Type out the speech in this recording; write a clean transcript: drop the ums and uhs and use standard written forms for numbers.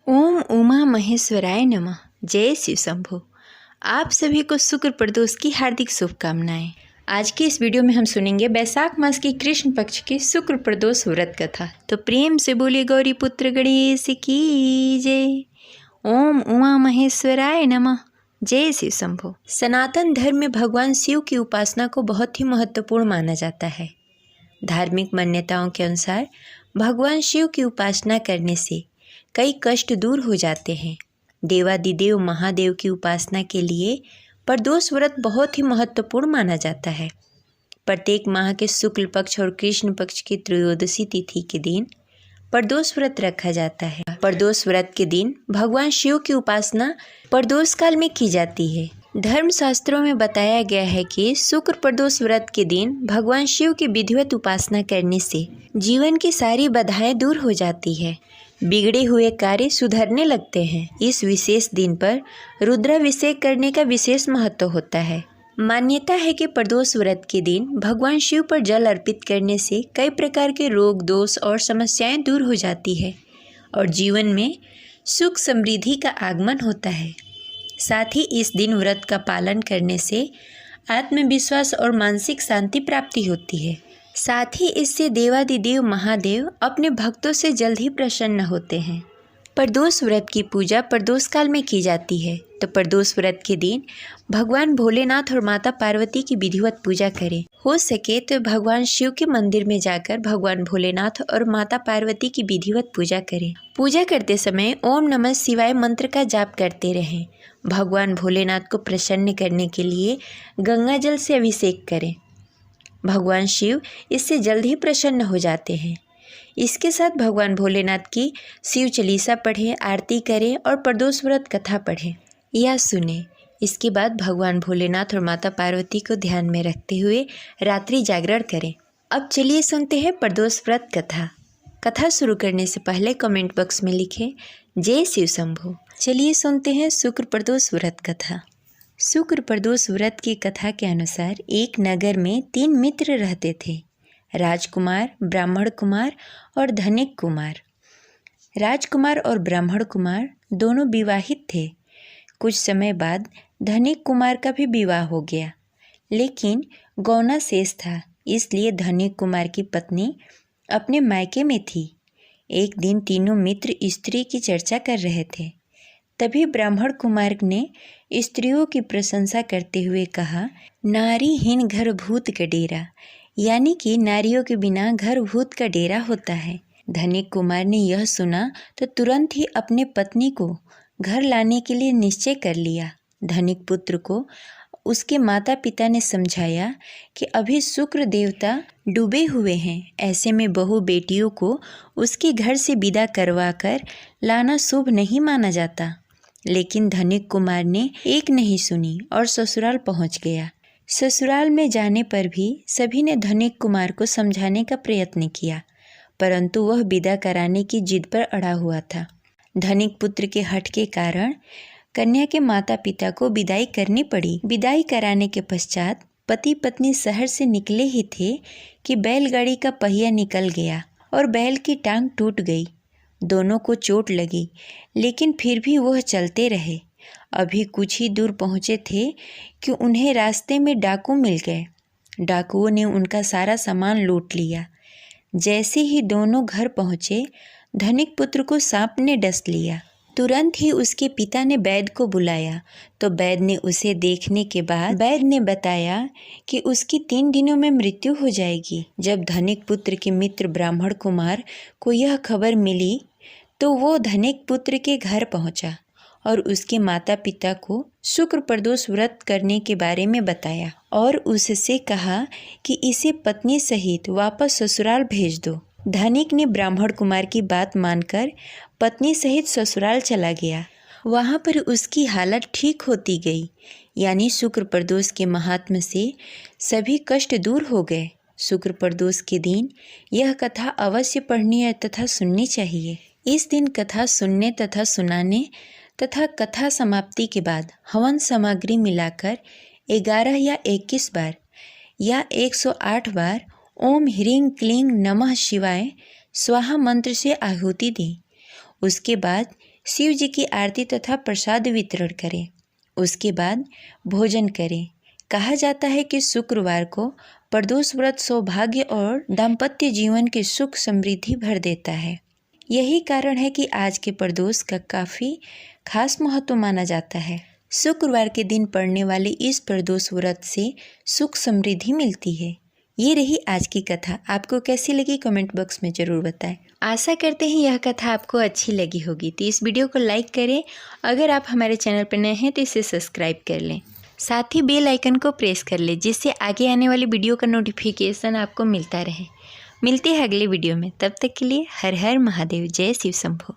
ओम उमा महेश्वराय नमः। जय शिव शंभो। आप सभी को शुक्र प्रदोष की हार्दिक शुभकामनाएं। आज की इस वीडियो में हम सुनेंगे वैशाख मास की कृष्ण पक्ष की शुक्र प्रदोष व्रत कथा। तो प्रेम से बोलिए गौरी पुत्र गणेश की जय। ओम उमा महेश्वराय नमः। जय शिव शंभो। सनातन धर्म में भगवान शिव की उपासना को बहुत ही महत्वपूर्ण माना जाता है। धार्मिक मान्यताओं के अनुसार भगवान शिव की उपासना करने से कई कष्ट दूर हो जाते हैं। देवादिदेव महादेव की उपासना के लिए प्रदोष व्रत बहुत ही महत्वपूर्ण माना जाता है। प्रत्येक माह के शुक्ल पक्ष और कृष्ण पक्ष की त्रयोदशी तिथि के दिन प्रदोष व्रत रखा जाता है। प्रदोष व्रत के दिन भगवान शिव की उपासना प्रदोष काल में की जाती है। धर्मशास्त्रों में बताया गया है कि शुक्र प्रदोष व्रत के दिन भगवान शिव की विधिवत उपासना करने से जीवन की सारी बाधाएं दूर हो जाती है, बिगड़े हुए कार्य सुधरने लगते हैं। इस विशेष दिन पर रुद्राभिषेक करने का विशेष महत्व होता है। मान्यता है कि प्रदोष व्रत के दिन भगवान शिव पर जल अर्पित करने से कई प्रकार के रोग दोष और समस्याएं दूर हो जाती है और जीवन में सुख समृद्धि का आगमन होता है। साथ ही इस दिन व्रत का पालन करने से आत्मविश्वास और मानसिक शांति प्राप्ति होती है। साथ ही इससे देवादिदेव महादेव अपने भक्तों से जल्द ही प्रसन्न होते हैं। प्रदोष व्रत की पूजा प्रदोष काल में की जाती है। तो प्रदोष व्रत के दिन भगवान भोलेनाथ और माता पार्वती की विधिवत पूजा करें। हो सके तो भगवान शिव के मंदिर में जाकर भगवान भोलेनाथ और माता पार्वती की विधिवत पूजा करें। पूजा करते समय ओम नमः शिवाय मंत्र का जाप करते रहें। भगवान भोलेनाथ को प्रसन्न करने के लिए गंगा जल से अभिषेक करें। भगवान शिव इससे जल्द ही प्रसन्न हो जाते हैं। इसके साथ भगवान भोलेनाथ की शिव चालीसा पढ़ें, आरती करें और प्रदोष व्रत कथा पढ़ें या सुने। इसके बाद भगवान भोलेनाथ और माता पार्वती को ध्यान में रखते हुए रात्रि जागरण करें। अब चलिए सुनते हैं प्रदोष व्रत कथा। कथा शुरू करने से पहले कमेंट बॉक्स में लिखें जय शिव शंभो। चलिए सुनते हैं शुक्र प्रदोष व्रत कथा। शुक्र प्रदोष व्रत की कथा के अनुसार एक नगर में 3 मित्र रहते थे, राजकुमार, ब्राह्मण कुमार और धनिक कुमार। राजकुमार और ब्राह्मण कुमार दोनों विवाहित थे। कुछ समय बाद धनिक कुमार का भी विवाह हो गया, लेकिन गौना शेष था, इसलिए धनिक कुमार की पत्नी अपने मायके में थी। एक दिन तीनों मित्र स्त्री की चर्चा कर रहे थे। तभी ब्राह्मण कुमार ने स्त्रियों की प्रशंसा करते हुए कहा, नारीहीन घर भूत का डेरा, यानी कि नारियों के बिना घर भूत का डेरा होता है। धनिक कुमार ने यह सुना तो तुरंत ही अपने पत्नी को घर लाने के लिए निश्चय कर लिया। धनिक पुत्र को उसके माता पिता ने समझाया कि अभी शुक्र देवता डूबे हुए हैं, ऐसे में बहू बेटियों को उसके घर से विदा करवा कर लाना शुभ नहीं माना जाता। लेकिन धनिक कुमार ने एक नहीं सुनी और ससुराल पहुंच गया। ससुराल में जाने पर भी सभी ने धनिक कुमार को समझाने का प्रयत्न किया, परंतु वह विदा कराने की जिद पर अड़ा हुआ था। धनिक पुत्र के हठ के कारण कन्या के माता पिता को विदाई करनी पड़ी। विदाई कराने के पश्चात पति पत्नी शहर से निकले ही थे कि बैलगाड़ी का पहिया निकल गया और बैल की टांग टूट गई। दोनों को चोट लगी, लेकिन फिर भी वह चलते रहे। अभी कुछ ही दूर पहुँचे थे कि उन्हें रास्ते में डाकू मिल गए। डाकुओं ने उनका सारा सामान लूट लिया। जैसे ही दोनों घर पहुँचे, धनिक पुत्र को सांप ने डस लिया। तुरंत ही उसके पिता ने वैद्य को बुलाया, तो वैद्य ने उसे देखने के बाद वैद्य ने बताया कि उसकी 3 दिनों में मृत्यु हो जाएगी। जब धनिक पुत्र के मित्र ब्राह्मण कुमार को यह खबर मिली तो वो धनिक पुत्र के घर पहुंचा और उसके माता पिता को शुक्र प्रदोष व्रत करने के बारे में बताया और उससे कहा कि इसे पत्नी सहित वापस ससुराल भेज दो। धनिक ने ब्राह्मण कुमार की बात मानकर पत्नी सहित ससुराल चला गया। वहाँ पर उसकी हालत ठीक होती गई, यानी शुक्र प्रदोष के महात्म्य से सभी कष्ट दूर हो गए। शुक्र प्रदोष के दिन यह कथा अवश्य पढ़नी तथा सुननी चाहिए। इस दिन कथा सुनने तथा सुनाने तथा कथा समाप्ति के बाद हवन सामग्री मिलाकर 11 या 21 बार या 108 बार ओम ह्रीं क्लीं नमः शिवाय स्वाहा मंत्र से आहुति दें। उसके बाद शिव जी की आरती तथा प्रसाद वितरण करें। उसके बाद भोजन करें। कहा जाता है कि शुक्रवार को प्रदोष व्रत सौभाग्य और दाम्पत्य जीवन की सुख समृद्धि भर देता है। यही कारण है कि आज के प्रदोष का काफ़ी खास महत्व माना जाता है। शुक्रवार के दिन पड़ने वाले इस प्रदोष व्रत से सुख समृद्धि मिलती है। ये रही आज की कथा। आपको कैसी लगी कमेंट बॉक्स में ज़रूर बताएं। आशा करते हैं यह कथा आपको अच्छी लगी होगी, तो इस वीडियो को लाइक करें। अगर आप हमारे चैनल पर नए हैं तो इसे सब्सक्राइब कर लें। साथ ही बेल आइकन को प्रेस कर लें, जिससे आगे आने वाली वीडियो का नोटिफिकेशन आपको मिलता रहे। मिलते हैं अगले वीडियो में, तब तक के लिए हर हर महादेव। जय शिव शंभू।